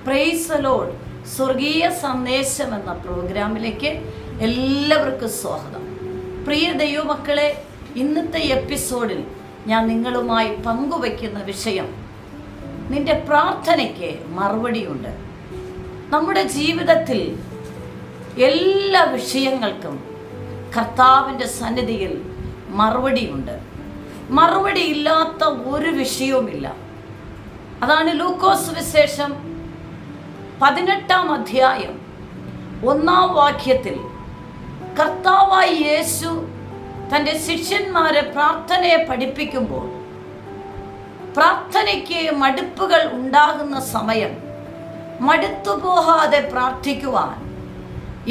Praise the Lord. സ്വർഗീയ സന്ദേശം എന്ന പ്രോഗ്രാമിലേക്ക് എല്ലാവർക്കും സ്വാഗതം. പ്രിയ ദൈവമക്കളെ, ഇന്നത്തെ എപ്പിസോഡിൽ ഞാൻ നിങ്ങളുമായി പങ്കുവയ്ക്കുന്ന വിഷയം, നിന്റെ പ്രാർത്ഥനയ്ക്ക് മറുപടിയുണ്ട്. നമ്മുടെ ജീവിതത്തിൽ എല്ലാ വിഷയങ്ങൾക്കും കർത്താവിൻ്റെ സന്നിധിയിൽ മറുപടിയുണ്ട്. മറുപടിയില്ലാത്ത ഒരു വിഷയവുമില്ല. അതാണ് ലൂക്കോസ് വിശേഷം 18-ാം അധ്യായം 1-ാം വാക്യത്തിൽ കർത്താവായ യേശു തൻ്റെ ശിഷ്യന്മാരെ പ്രാർത്ഥനയെ പഠിപ്പിക്കുമ്പോൾ, പ്രാർത്ഥനയ്ക്ക് മടുപ്പുകൾ ഉണ്ടാകുന്ന സമയം മടുത്തുപോകാതെ പ്രാർത്ഥിക്കുവാൻ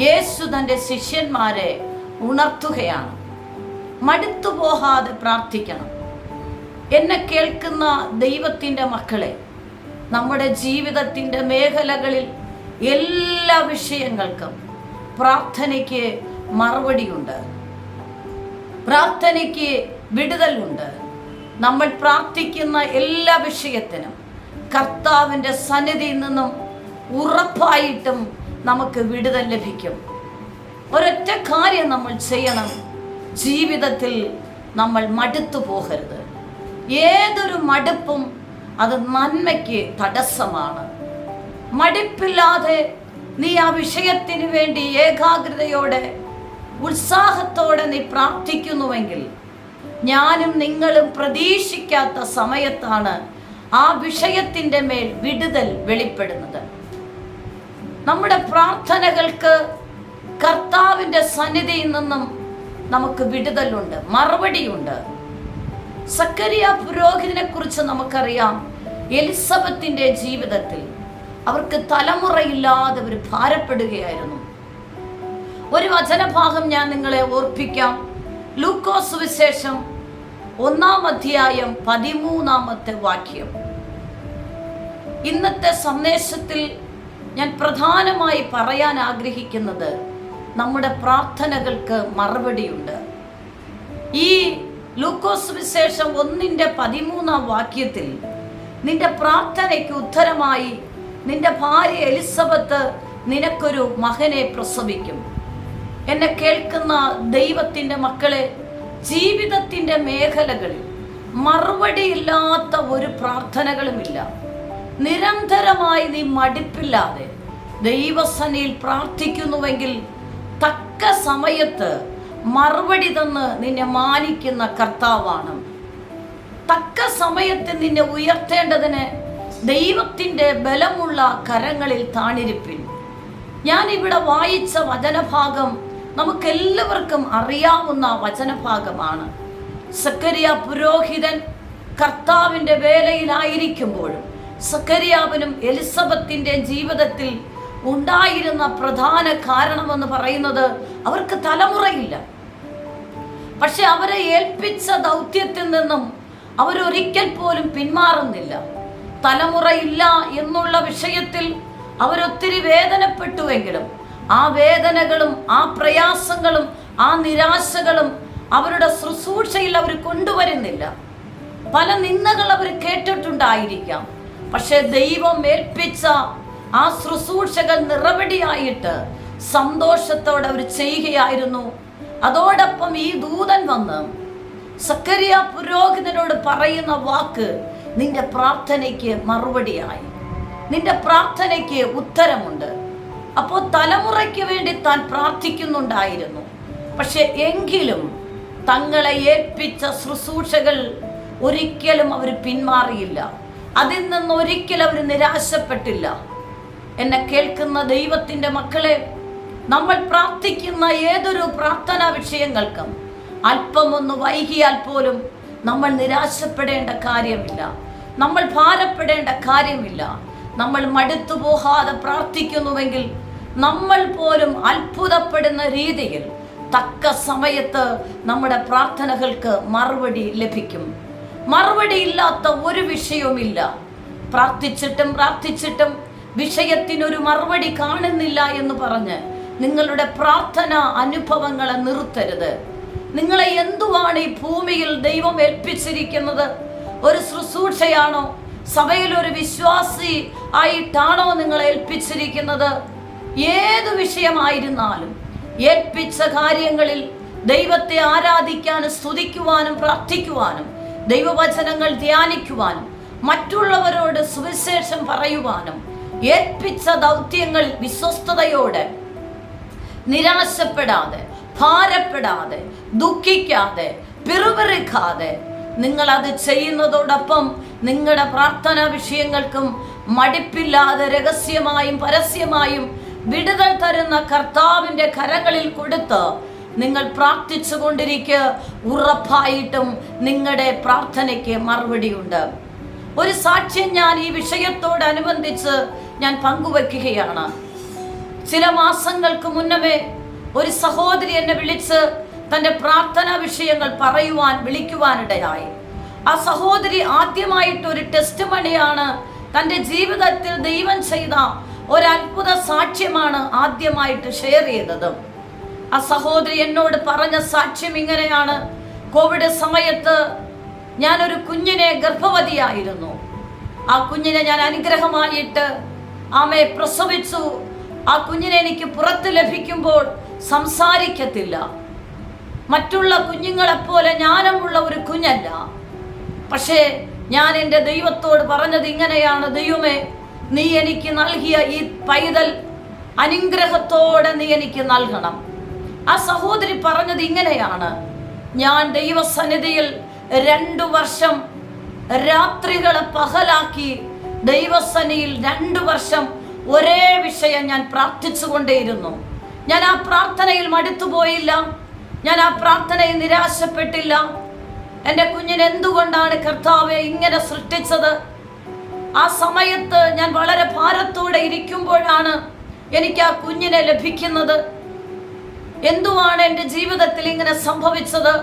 യേശു തൻ്റെ ശിഷ്യന്മാരെ ഉണർത്തുകയാണ്. മടുത്തുപോകാതെ പ്രാർത്ഥിക്കണം. എന്നെ കേൾക്കുന്ന ദൈവത്തിൻ്റെ മക്കളെ, നമ്മുടെ ജീവിതത്തിൻ്റെ മേഖലകളിൽ എല്ലാ വിഷയങ്ങൾക്കും പ്രാർത്ഥനയ്ക്ക് മറുപടിയുണ്ട്. പ്രാർത്ഥനയ്ക്ക് വിടുതലുണ്ട്. നമ്മൾ പ്രാർത്ഥിക്കുന്ന എല്ലാ വിഷയത്തിനും കർത്താവിൻ്റെ സന്നിധിയിൽ നിന്നും ഉറപ്പായിട്ടും നമുക്ക് വിടുതൽ ലഭിക്കും. ഒരൊറ്റ കാര്യം നമ്മൾ ചെയ്യണം, ജീവിതത്തിൽ നമ്മൾ മടുത്തു പോകരുത്. ഏതൊരു മടുപ്പും അത് നന്മയ്ക്ക് തടസ്സമാണ്. മടുപ്പില്ലാതെ നീ ആ വിഷയത്തിന് വേണ്ടി ഏകാഗ്രതയോടെ ഉത്സാഹത്തോടെ നീ പ്രാർത്ഥിക്കുന്നുവെങ്കിൽ, ഞാനും നിങ്ങളും പ്രതീക്ഷിക്കാത്ത സമയത്താണ് ആ വിഷയത്തിൻ്റെ മേൽ വിടുതൽ വെളിപ്പെടുന്നത്. നമ്മുടെ പ്രാർത്ഥനകൾക്ക് കർത്താവിൻ്റെ സന്നിധിയിൽ നിന്നും നമുക്ക് വിടുതലുണ്ട്, മറുപടിയുണ്ട്. സക്കറിയ പുരോഹിതനെ കുറിച്ച് നമുക്കറിയാം. എലിസബത്തിൻ്റെ ജീവിതത്തിൽ അവർക്ക് തലമുറയില്ലാതെ അവർ ഭാരപ്പെടുകയായിരുന്നു. ഒരു വചനഭാഗം ഞാൻ നിങ്ങളെ ഓർപ്പിക്കാം. ലൂക്കോസ് വിശേഷം 1-ാം അധ്യായം 13-ാമത്തെ വാക്യം. ഇന്നത്തെ സന്ദേശത്തിൽ ഞാൻ പ്രധാനമായി പറയാൻ ആഗ്രഹിക്കുന്നത്, നമ്മുടെ പ്രാർത്ഥനകൾക്ക് മറുപടിയുണ്ട്. ഈ ലൂക്കോസ് വിശേഷം 1-ന്റെ-13-ാം വാക്യത്തിൽ, നിന്റെ പ്രാർത്ഥനയ്ക്ക് ഉത്തരമായി നിന്റെ ഭാര്യ എലിസബത്ത് നിനക്കൊരു മകനെ പ്രസവിക്കും. എന്നെ കേൾക്കുന്ന ദൈവത്തിൻ്റെ മക്കളെ, ജീവിതത്തിൻ്റെ മേഖലകളിൽ മറുപടിയില്ലാത്ത ഒരു പ്രാർത്ഥനകളുമില്ല. നിരന്തരമായി നീ മടുപ്പില്ലാതെ ദൈവസന്നിധിയിൽ പ്രാർത്ഥിക്കുന്നുവെങ്കിൽ, തക്ക സമയത്ത് മറുപടി തന്ന് നിന്നെ മാനിക്കുന്ന കർത്താവാണ്. തക്ക സമയത്ത് നിന്നെ ഉയർത്തേണ്ടതിന് ദൈവത്തിൻ്റെ ബലമുള്ള കരങ്ങളിൽ താണിരിപ്പിൻ. ഞാനിവിടെ വായിച്ച വചനഭാഗം നമുക്കെല്ലാവർക്കും അറിയാവുന്ന വചനഭാഗമാണ്. സക്കറിയ പുരോഹിതൻ കർത്താവിൻ്റെ വേലയിലായിരിക്കുമ്പോഴും സക്കറിയാവിനും എലിസബത്തിൻ്റെ ജീവിതത്തിൽ ഉണ്ടായിരുന്ന പ്രധാന കാരണമെന്ന് പറയുന്നത്, അവർക്ക് തലമുറയില്ല. പക്ഷെ അവരെ ഏൽപ്പിച്ച ദൗത്യത്തിൽ നിന്നും അവരൊരിക്കൽ പോലും പിന്മാറുന്നില്ല. തലമുറയില്ല എന്നുള്ള വിഷയത്തിൽ അവരൊത്തിരി വേദനപ്പെട്ടുവെങ്കിലും, ആ വേദനകളും ആ പ്രയാസങ്ങളും ആ നിരാശകളും അവരുടെ ശുശ്രൂഷയിൽ അവർ കൊണ്ടുവരുന്നില്ല. പല നിന്ദകൾ അവർ കേട്ടിട്ടുണ്ടായിരിക്കാം. പക്ഷെ ദൈവം ഏൽപ്പിച്ച ആ ശുശ്രൂഷകൾ നിറവടിയായിട്ട് സന്തോഷത്തോടെ അവർ ചെയ്യുകയായിരുന്നു. അതോടൊപ്പം ഈ ദൂതൻ വന്ന് സക്കറിയ പുരോഹിതനോട് പറയുന്ന വാക്ക്, നിന്റെ പ്രാർത്ഥനയ്ക്ക് മറുപടിയായി, നിന്റെ പ്രാർത്ഥനയ്ക്ക് ഉത്തരമുണ്ട്. അപ്പോൾ തലമുറയ്ക്ക് വേണ്ടി താൻ പ്രാർത്ഥിക്കുന്നുണ്ടായിരുന്നു. പക്ഷെ എങ്കിലും തങ്ങളെ ഏൽപ്പിച്ച ശുശ്രൂഷകൾ ഒരിക്കലും അവർ പിന്മാറിയില്ല. അതിൽ നിന്ന് ഒരിക്കലും അവർ നിരാശപ്പെട്ടില്ല. എന്നെ കേൾക്കുന്ന ദൈവത്തിൻ്റെ മക്കളെ, നമ്മൾ പ്രാർത്ഥിക്കുന്ന ഏതൊരു പ്രാർത്ഥനാ വിഷയങ്ങൾക്കും അല്പമൊന്ന് വൈകിയാൽ പോലും നമ്മൾ നിരാശപ്പെടേണ്ട കാര്യമില്ല, നമ്മൾ ഭാരപ്പെടേണ്ട കാര്യമില്ല. നമ്മൾ മടുത്തു പോകാതെ പ്രാർത്ഥിക്കുന്നുവെങ്കിൽ നമ്മൾ പോലും അത്ഭുതപ്പെടുന്ന രീതിയിൽ തക്ക സമയത്ത് നമ്മുടെ പ്രാർത്ഥനകൾക്ക് മറുപടി ലഭിക്കും. മറുപടിയില്ലാത്ത ഒരു വിഷയവുമില്ല. പ്രാർത്ഥിച്ചിട്ടും വിഷയത്തിനൊരു മറുപടി കാണുന്നില്ല എന്ന് പറഞ്ഞ് നിങ്ങളുടെ പ്രാർത്ഥന അനുഭവങ്ങളെ നിർത്തരുത്. നിങ്ങളെ എന്തുവാണ് ഈ ഭൂമിയിൽ ദൈവം ഏൽപ്പിച്ചിരിക്കുന്നത്? ഒരു ശുശ്രൂഷയാണോ? സഭയിൽ ഒരു വിശ്വാസി ആയിട്ടാണോ നിങ്ങളെ ഏൽപ്പിച്ചിരിക്കുന്നത്? ഏത് വിഷയമായിരുന്നാലും ഏൽപ്പിച്ച കാര്യങ്ങളിൽ ദൈവത്തെ ആരാധിക്കാനും സ്തുതിക്കുവാനും പ്രാർത്ഥിക്കുവാനും ദൈവവചനങ്ങൾ ധ്യാനിക്കുവാനും മറ്റുള്ളവരോട് സുവിശേഷം പറയുവാനും ഏൽപ്പിച്ച ദൗത്യങ്ങൾ വിശ്വസ്തയോടെ, നിരാശപ്പെടാതെ, ഭാരപ്പെടാതെ, ദുഃഖിക്കാതെ, പിറുപിറുക്കാതെ നിങ്ങൾ അത് ചെയ്യുന്നതോടൊപ്പം നിങ്ങളുടെ പ്രാർത്ഥനാ വിഷയങ്ങൾക്കും മടിപ്പില്ലാതെ രഹസ്യമായും പരസ്യമായും വിടുതൽ തരുന്ന കർത്താവിൻ്റെ കരങ്ങളിൽ കൊടുത്ത് നിങ്ങൾ പ്രാർത്ഥിച്ചു കൊണ്ടിരിക്കുക. ഉറപ്പായിട്ടും നിങ്ങളുടെ പ്രാർത്ഥനയ്ക്ക് മറുപടിയുണ്ട്. ഒരു സാക്ഷ്യം ഞാൻ ഈ വിഷയത്തോടനുബന്ധിച്ച് ഞാൻ പങ്കുവയ്ക്കുകയാണ്. ചില മാസങ്ങൾക്ക് മുന്നമേ ഒരു സഹോദരി എന്നെ വിളിച്ച് തൻ്റെ പ്രാർത്ഥനാ വിഷയങ്ങൾ വിളിക്കുവാനിടയായി. ആ സഹോദരി ആദ്യമായിട്ടൊരു ടെസ്റ്റിമണിയാണ്, തൻ്റെ ജീവിതത്തിൽ ദൈവം ചെയ്ത ഒരത്ഭുത സാക്ഷ്യമാണ് ആദ്യമായിട്ട് ഷെയർ ചെയ്തത്. ആ സഹോദരി എന്നോട് പറഞ്ഞ സാക്ഷ്യം ഇങ്ങനെയാണ്: കോവിഡ് സമയത്ത് ഞാനൊരു കുഞ്ഞിനെ ഗർഭവതിയായിരുന്നു. ആ കുഞ്ഞിനെ ഞാൻ അനുഗ്രഹമായിട്ട് പ്രസവിച്ചു. ആ കുഞ്ഞിനെ എനിക്ക് പുറത്ത് ലഭിക്കുമ്പോൾ സംസാരിക്കത്തില്ല. മറ്റുള്ള കുഞ്ഞുങ്ങളെപ്പോലെ ജ്ഞാനമുള്ള ഒരു കുഞ്ഞല്ല. പക്ഷേ ഞാൻ എൻ്റെ ദൈവത്തോട് പറഞ്ഞത് ഇങ്ങനെയാണ്: ദൈവമേ, നീ എനിക്ക് നൽകിയ ഈ പൈതൽ അനുഗ്രഹത്തോടെ നീ എനിക്ക് നൽകണം. ആ സഹോദരി പറഞ്ഞത് ഇങ്ങനെയാണ്: ഞാൻ ദൈവസന്നിധിയിൽ 2 വർഷം രാത്രികളെ പകലാക്കി ദൈവസന്നിധിയിൽ 2 വർഷം ഒരേ വിഷയം ഞാൻ പ്രാർത്ഥിച്ചുകൊണ്ടേയിരുന്നു. ഞാൻ ആ പ്രാർത്ഥനയിൽ മടുത്തുപോയില്ല. ഞാൻ ആ പ്രാർത്ഥനയിൽ നിരാശപ്പെട്ടില്ല. എൻ്റെ കുഞ്ഞിനെ എന്തുകൊണ്ടാണ് കർത്താവേ ഇങ്ങനെ സൃഷ്ടിച്ചത്? ആ സമയത്ത് ഞാൻ വളരെ ഭാരത്തോടെ ഇരിക്കുമ്പോഴാണ് എനിക്ക് ആ കുഞ്ഞിനെ ലഭിക്കുന്നത്. എന്തുവാണ് എൻ്റെ ജീവിതത്തിൽ ഇങ്ങനെ സംഭവിച്ചത്?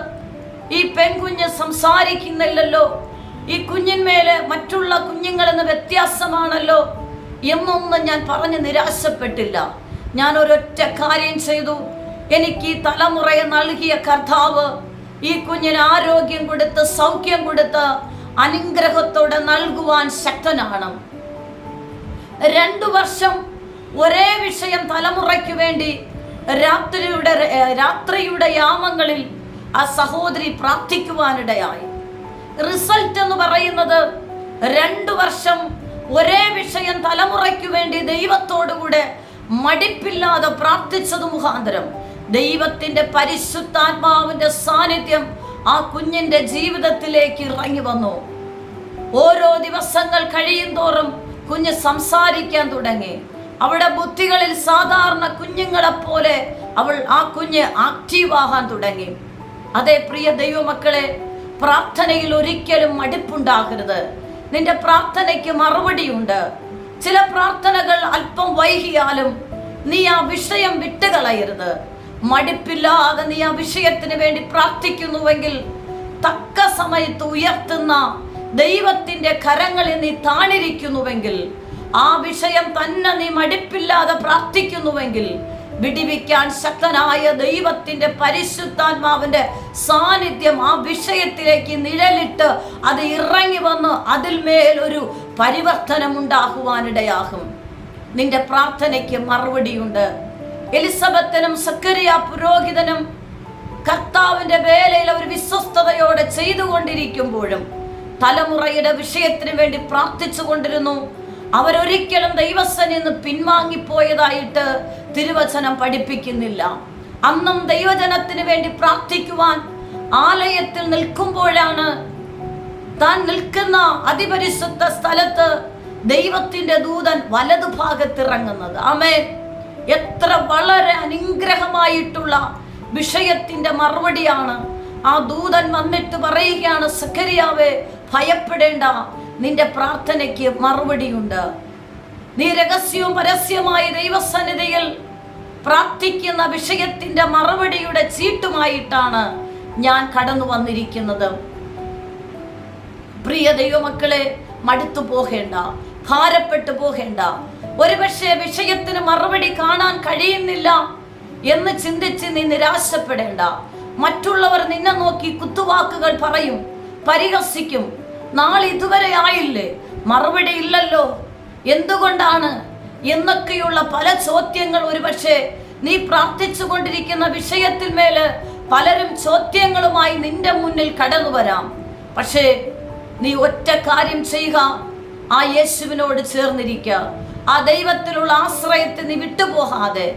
ഈ പെൺകുഞ്ഞ് സംസാരിക്കുന്നില്ലല്ലോ, ഈ കുഞ്ഞിന്മേലെ മറ്റുള്ള കുഞ്ഞുങ്ങളിൽ നിന്ന് വ്യത്യാസമാണല്ലോ എന്നൊന്നും ഞാൻ പറഞ്ഞ് നിരാശപ്പെട്ടില്ല. ഞാൻ ഒരൊറ്റ കാര്യം ചെയ്തു. എനിക്ക് ഈ തലമുറയെ നൽകിയ കർത്താവ് ഈ കുഞ്ഞിന് ആരോഗ്യം കൊടുത്ത് സൗഖ്യം കൊടുത്ത് അനുഗ്രഹത്തോടെ നൽകുവാൻ ശക്തനാണ്. 2 വർഷം ഒരേ വിഷയം തലമുറയ്ക്ക് വേണ്ടി രാത്രിയുടെ യാമങ്ങളിൽ ആ സഹോദരി പ്രാർത്ഥിക്കുവാനിടയായി. റിസൾട്ട് എന്ന് പറയുന്നത് 2 വർഷം ഒരേ വിഷയം തലമുറയ്ക്ക് വേണ്ടി ദൈവത്തോടുകൂടെ മടിപ്പില്ലാതെ പ്രാർത്ഥിച്ചത് മുഖാന്തരം ദൈവത്തിന്റെ പരിശുദ്ധാത്മാവിന്റെ സാന്നിധ്യം ആ കുഞ്ഞിന്റെ ജീവിതത്തിലേക്ക് ഇറങ്ങി വന്നു. ഓരോ ദിവസങ്ങൾ കഴിയും തോറും കുഞ്ഞ് സംസാരിക്കാൻ തുടങ്ങി. അവിടെ ബുദ്ധികളിൽ സാധാരണ കുഞ്ഞുങ്ങളെ പോലെ ആ കുഞ്ഞ് ആക്റ്റീവാകാൻ തുടങ്ങി. അതേ പ്രിയ ദൈവമക്കളെ, പ്രാർത്ഥനയിൽ ഒരിക്കലും മടുപ്പുണ്ടാകരുത്. നിന്റെ പ്രാർത്ഥനയ്ക്ക് മറുപടിയുണ്ട്. ചില പ്രാർത്ഥനകൾ അല്പം വൈകിയാലും നീ ആ വിഷയം വിട്ടുകളയരുത്. മടുപ്പില്ലാതെ നീ ആ വിഷയത്തിന് വേണ്ടി പ്രാർത്ഥിക്കുന്നുവെങ്കിൽ തക്ക സമയത്ത് ഉയർത്തുന്ന ദൈവത്തിന്റെ കരങ്ങളിൽ നീ താണിരിക്കുന്നുവെങ്കിൽ, ആ വിഷയം തന്നെ നീ മടുപ്പില്ലാതെ പ്രാർത്ഥിക്കുന്നുവെങ്കിൽ, വിടിവിക്കാൻ ശക്തനായ ദൈവത്തിന്റെ പരിശുദ്ധാത്മാവിന്റെ സാന്നിധ്യം ആ വിഷയത്തിലേക്ക് നിഴലിട്ട് അത് ഇറങ്ങി വന്ന് അതിൽ മേലൊരു പരിവർത്തനം ഉണ്ടാകുവാനിടയാകും. നിന്റെ പ്രാർത്ഥനയ്ക്ക് മറുപടിയുണ്ട്. എലിസബത്തിനും സക്കറിയ പുരോഹിതനും കർത്താവിന്റെ വേലയിൽ അവർ വിശ്വസ്തയോടെ ചെയ്തുകൊണ്ടിരിക്കുമ്പോഴും തലമുറയുടെ വിഷയത്തിന് വേണ്ടി പ്രാർത്ഥിച്ചു കൊണ്ടിരുന്നു. അവരൊരിക്കലും ദൈവസന്നിധിയിൽ നിന്ന് പിൻവാങ്ങിപ്പോയതായിട്ട് തിരുവചനം പഠിപ്പിക്കുന്നില്ല. അന്നും ദൈവജനത്തിന് വേണ്ടി പ്രാർത്ഥിക്കുവാൻ ആലയത്തിൽ നിൽക്കുമ്പോഴാണ് താൻ നിൽക്കുന്ന അതിപരിശുദ്ധ സ്ഥലത്ത് ദൈവത്തിന്റെ ദൂതൻ വലതുഭാഗത്തിറങ്ങുന്നത്. ആമേൻ. എത്ര വളരെ അനുഗ്രഹമായിട്ടുള്ള വിഷയത്തിന്റെ മറുപടിയാണ്. ആ ദൂതൻ വന്നിട്ട് പറയുകയാണ്: സക്കറിയാവേ, ഭയപ്പെടേണ്ട, നിന്റെ പ്രാർത്ഥനയ്ക്ക് മറുപടിയുണ്ട്. നീ രഹസ്യവും പരസ്യമായ ദൈവസന്നിധിയിൽ പ്രാർത്ഥിക്കുന്ന വിഷയത്തിന്റെ മറുപടിയുടെ ചീട്ടുമായിട്ടാണ് ഞാൻ കടന്നു വന്നിരിക്കുന്നത്. പ്രിയ ദൈവമക്കളെ, മടുത്തു പോകേണ്ട, ഭാരപ്പെട്ടു പോകേണ്ട. ഒരുപക്ഷെ വിഷയത്തിന് മറുപടി കാണാൻ കഴിയുന്നില്ല എന്ന് ചിന്തിച്ച് നീ നിരാശപ്പെടേണ്ട. മറ്റുള്ളവർ നിന്നെ നോക്കി കുത്തുവാക്കുകൾ പറയും, പരിഹസിക്കും. നാളെ ഇതുവരെ ആയില്ലേ, മറുപടി ഇല്ലല്ലോ, എന്തുകൊണ്ടാണ് എന്നൊക്കെയുള്ള പല ചോദ്യങ്ങൾ ഒരുപക്ഷെ നീ പ്രാർത്ഥിച്ചു കൊണ്ടിരിക്കുന്ന വിഷയത്തിൽ മേല് പലരും ചോദ്യങ്ങളുമായി നിന്റെ മുന്നിൽ കടന്നു വരാം. പക്ഷേ നീ ഒറ്റ കാര്യം ചെയ്യുക, ആ യേശുവിനോട് ചേർന്നിരിക്കുക. ആ ദൈവത്തിലുള്ള ആശ്രയത്തെ നീ വിട്ടുപോകാതെ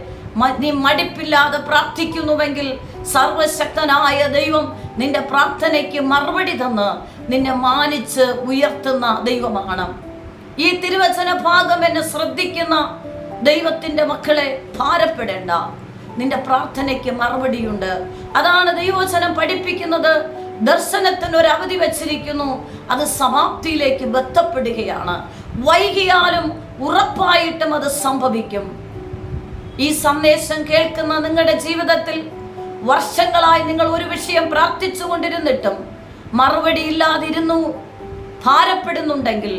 നീ മടിപ്പില്ലാതെ പ്രാർത്ഥിക്കുന്നുവെങ്കിൽ സർവശക്തനായ ദൈവം നിന്റെ പ്രാർത്ഥനയ്ക്ക് മറുപടി തന്ന് നിന്നെ മാനിച്ച് ഉയർത്തുന്ന ദൈവമാണ്. ഈ തിരുവചന ഭാഗം എന്നെ ശ്രദ്ധിക്കുന്ന ദൈവത്തിന്റെ മക്കളെ, ഭാരപ്പെടേണ്ട, നിന്റെ പ്രാർത്ഥനയ്ക്ക് മറുപടിയുണ്ട്. അതാണ് ദൈവവചനം പഠിപ്പിക്കുന്നത്. ദർശനത്തിന് ഒരു അവധി വെച്ചിരിക്കുന്നു, അത് സമാപ്തിയിലേക്ക് ബന്ധപ്പെടുകയാണ്. വൈകിയാലും ഉറപ്പായിട്ടും അത് സംഭവിക്കും. ഈ സന്ദേശം കേൾക്കുന്ന നിങ്ങളുടെ ജീവിതത്തിൽ വർഷങ്ങളായി നിങ്ങൾ ഒരു വിഷയം പ്രാർത്ഥിച്ചു കൊണ്ടിരുന്നിട്ടും മറുപടി ഇല്ലാതിരുന്നു ഭാരപ്പെടുന്നുണ്ടെങ്കിൽ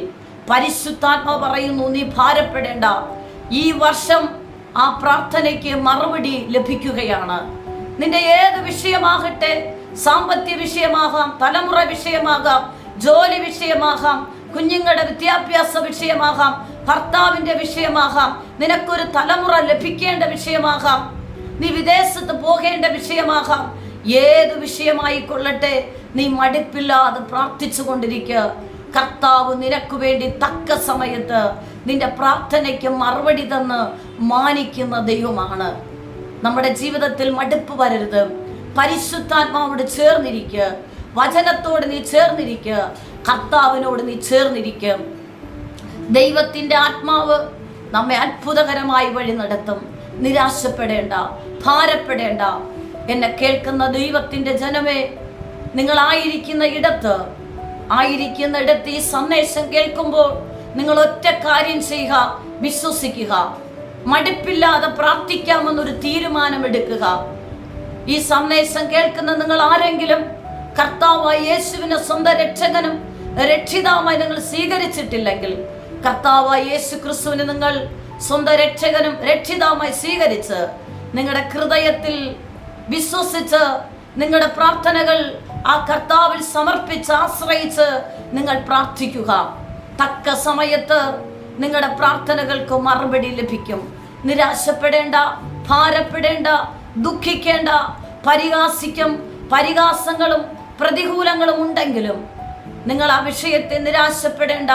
പരിശുദ്ധാത്മാവ് പറയുന്നു, നീ ഭാരപ്പെടേണ്ട. ഈ വർഷം ആ പ്രാർത്ഥനയ്ക്ക് മറുപടി ലഭിക്കുകയാണ്. നിന്റെ ഏത് വിഷയമാകട്ടെ, സാമ്പത്തിക വിഷയമാകാം, തലമുറ വിഷയമാകാം, ജോലി വിഷയമാകാം, കുഞ്ഞുങ്ങളുടെ വിദ്യാഭ്യാസ വിഷയമാകാം, ഭർത്താവിന്റെ വിഷയമാകാം, നിനക്കൊരു തലമുറ ലഭിക്കേണ്ട വിഷയമാകാം, നീ വിദേശത്ത് പോകേണ്ട വിഷയമാകാം, ഏത് വിഷയമായിക്കൊള്ളട്ടെ, നീ മടുപ്പില്ലാതെ പ്രാർത്ഥിച്ചു കൊണ്ടിരിക്കുക. കർത്താവ് നിനക്ക് വേണ്ടി തക്ക സമയത്ത് നിന്റെ പ്രാർത്ഥനയ്ക്ക് മറുപടി തന്ന് മാനിക്കുന്ന ദൈവമാണ്. നമ്മുടെ ജീവിതത്തിൽ മടുപ്പ് വരരുത്. പരിശുദ്ധാത്മാവോട് ചേർന്നിരിക്കുക, വചനത്തോട് നീ ചേർന്നിരിക്കുക, കർത്താവിനോട് നീ ചേർന്നിരിക്കുക. ദൈവത്തിന്റെ ആത്മാവ് നമ്മെ അത്ഭുതകരമായി വഴി നടത്തും. നിരാശപ്പെടേണ്ട, ഭാരപ്പെടേണ്ട. എന്നെ കേൾക്കുന്ന ദൈവത്തിന്റെ ജനമേ, നിങ്ങളായിരിക്കുന്ന ഇടത്ത് ഈ സന്ദേശം കേൾക്കുമ്പോൾ നിങ്ങൾ ഒറ്റ കാര്യം ചെയ്യുക, വിശ്വസിക്കുക. മടുപ്പില്ലാതെ പ്രാർത്ഥിക്കാമെന്നൊരു തീരുമാനമെടുക്കുക. ഈ സന്ദേശം കേൾക്കുന്ന നിങ്ങൾ ആരെങ്കിലും കർത്താവായ യേശുവിനെ സ്വന്തം രക്ഷകനും രക്ഷിതാവുമായി നിങ്ങൾ സ്വീകരിച്ചിട്ടില്ലെങ്കിൽ, കർത്താവായ യേശു ക്രിസ്തുവിനെ നിങ്ങൾ സ്വന്തം രക്ഷകനും രക്ഷിതാവുമായി സ്വീകരിച്ച് നിങ്ങളുടെ ഹൃദയത്തിൽ വിശ്വസിച്ച് നിങ്ങളുടെ പ്രാർത്ഥനകൾ ആ കർത്താവിൽ സമർപ്പിച്ച് ആശ്രയിച്ച് നിങ്ങൾ പ്രാർത്ഥിക്കുക. തക്ക സമയത്ത് നിങ്ങളുടെ പ്രാർത്ഥനകൾക്ക് മറുപടി ലഭിക്കും. നിരാശപ്പെടേണ്ട, ഭാരപ്പെടേണ്ട, ദുഃഖിക്കേണ്ട. പരിഹാസങ്ങളും പ്രതികൂലങ്ങളും ഉണ്ടെങ്കിലും നിങ്ങൾ ആ വിഷയത്തെ നിരാശപ്പെടേണ്ട.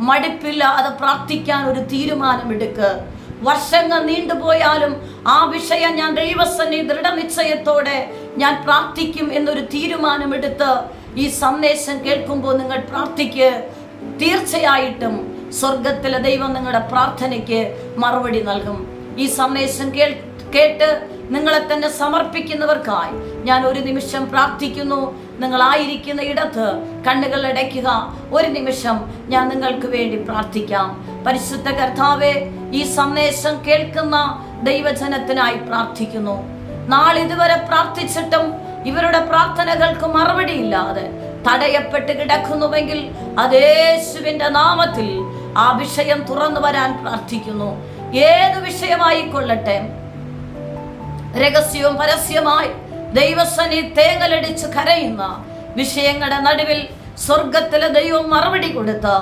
മടുപ്പില്ലാതെ പ്രാർത്ഥിക്കാൻ ഒരു തീരുമാനമെടുക്കുക. വർഷങ്ങൾ നീണ്ടുപോയാലും ആ വിഷയം ഞാൻ ദൈവസന്നിധി ദൃഢനിശ്ചയത്തോടെ ഞാൻ പ്രാർത്ഥിക്കും എന്നൊരു തീരുമാനമെടുത്ത് ഈ സന്ദേശം കേൾക്കുമ്പോൾ നിങ്ങൾ പ്രാർത്ഥിക്കുക. തീർച്ചയായിട്ടും സ്വർഗത്തിലെ ദൈവം നിങ്ങളുടെ പ്രാർത്ഥനയ്ക്ക് മറുപടി നൽകും. ഈ സന്ദേശം കേട്ട് നിങ്ങളെ തന്നെ സമർപ്പിക്കുന്നവർക്കായി ഞാൻ ഒരു നിമിഷം പ്രാർത്ഥിക്കുന്നു. നിങ്ങളായിരിക്കുന്ന ഇടത്ത് കണ്ണുകൾ അടയ്ക്കുക. ഒരു നിമിഷം ഞാൻ നിങ്ങൾക്ക് വേണ്ടി പ്രാർത്ഥിക്കാം. പരിശുദ്ധ കർത്താവേ, ഈ സന്ദേശം കേൾക്കുന്ന ദൈവജനത്തിനായി പ്രാർത്ഥിക്കുന്നു. നാളിതുവരെ പ്രാർത്ഥിച്ചിട്ടും ഇവരുടെ പ്രാർത്ഥനകൾക്ക് മറുപടിയില്ലാതെ തടയപ്പെട്ട് കിടക്കുന്നുവെങ്കിൽ അത് യേശുവിന്റെ നാമത്തിൽ ആ വിഷയം തുറന്നു വരാൻ പ്രാർത്ഥിക്കുന്നു. ഏത് വിഷയമായിക്കൊള്ളട്ടെ, രഹസ്യവും പരസ്യമായി ദൈവസന്നിധി തേങ്ങലടിച്ച് കരയുന്ന വിഷയങ്ങളുടെ നടുവിൽ സ്വർഗത്തിലെ ദൈവം മറുപടി കൊടുത്ത്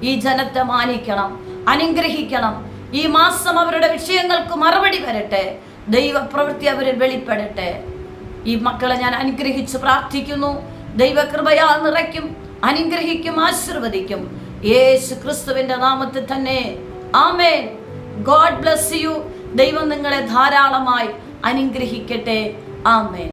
ഈ ജനത്തെ മാനിക്കണം, അനുഗ്രഹിക്കണം. ഈ മാസം അവരുടെ വിഷയങ്ങൾക്ക് മറുപടി വരട്ടെ, ദൈവപ്രവൃത്തി അവരിൽ വെളിപ്പെടട്ടെ. ഈ മക്കളെ ഞാൻ അനുഗ്രഹിച്ച് പ്രാർത്ഥിക്കുന്നു. ദൈവകൃപയാൽ നിറയ്ക്കും, അനുഗ്രഹിക്കും, ആശീർവദിക്കും. യേശു ക്രിസ്തുവിന്റെ നാമത്തിൽ തന്നെ ആമേൻ. God bless you. ദൈവം നിങ്ങളെ ധാരാളമായി അനുഗ്രഹിക്കട്ടെ. ആമേൻ.